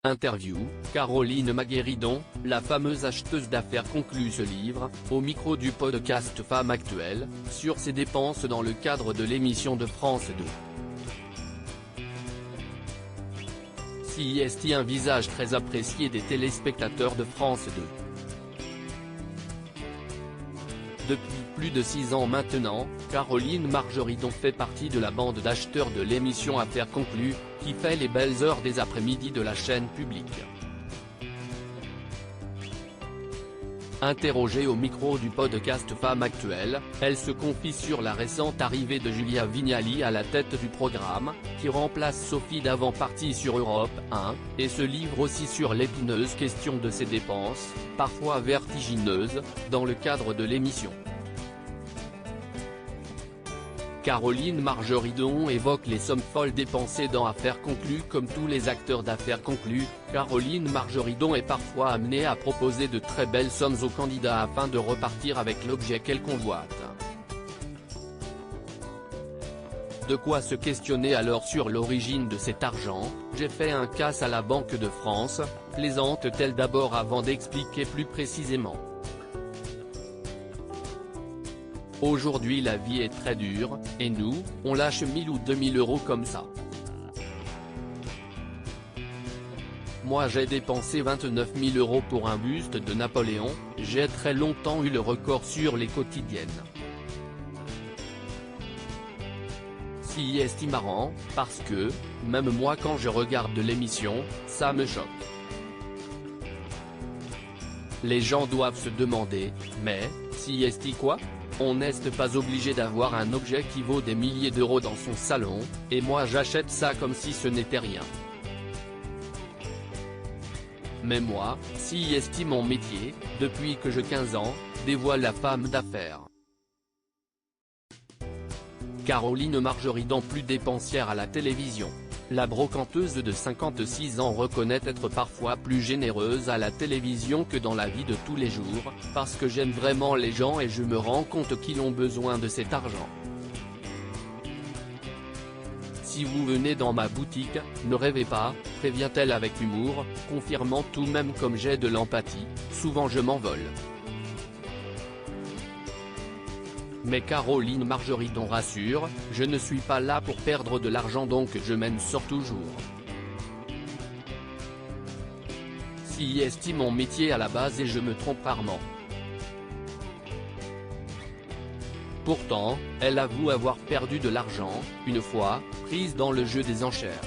Interview, Caroline Margueridon, la fameuse acheteuse d'affaires conclut ce livre, au micro du podcast Femmes Actuelles, sur ses dépenses dans le cadre de l'émission de France 2. CIST, un visage très apprécié des téléspectateurs de France 2. Depuis plus de 6 ans maintenant, Caroline Margueridon fait partie de la bande d'acheteurs de l'émission Affaires conclues, qui fait les belles heures des après-midi de la chaîne publique. Interrogée au micro du podcast Femmes Actuelles, elle se confie sur la récente arrivée de Julia Vignali à la tête du programme, qui remplace Sophie Davant partie sur Europe 1, et se livre aussi sur l'épineuse question de ses dépenses, parfois vertigineuses, dans le cadre de l'émission. Caroline Margueridon évoque les sommes folles dépensées dans Affaires conclues. Comme tous les acteurs d'Affaires conclues, Caroline Margueridon est parfois amenée à proposer de très belles sommes aux candidats afin de repartir avec l'objet qu'elle convoite. De quoi se questionner alors sur l'origine de cet argent. J'ai fait un casse à la Banque de France, plaisante-t-elle d'abord avant d'expliquer plus précisément. Aujourd'hui la vie est très dure, et nous, on lâche 1000 ou 2000 euros comme ça. Moi j'ai dépensé 29 000 euros pour un buste de Napoléon, j'ai très longtemps eu le record sur les quotidiennes. Si est marrant, parce que, même moi quand je regarde l'émission, ça me choque. Les gens doivent se demander, mais, si est quoi ? On n'est pas obligé d'avoir un objet qui vaut des milliers d'euros dans son salon, et moi j'achète ça comme si ce n'était rien. Mais moi, si estime mon métier, depuis que j'ai 15 ans, dévoile la femme d'affaires. Caroline Margueridon, plus dépensière à la télévision. La brocanteuse de 56 ans reconnaît être parfois plus généreuse à la télévision que dans la vie de tous les jours, parce que j'aime vraiment les gens et je me rends compte qu'ils ont besoin de cet argent. Si vous venez dans ma boutique, ne rêvez pas, prévient-elle avec humour, confirmant tout même comme j'ai de l'empathie, souvent je m'envole. Mais Caroline Margueridon rassure, je ne suis pas là pour perdre de l'argent donc je m'en sors toujours. Si estime mon métier à la base et je me trompe rarement. Pourtant, elle avoue avoir perdu de l'argent, une fois, prise dans le jeu des enchères.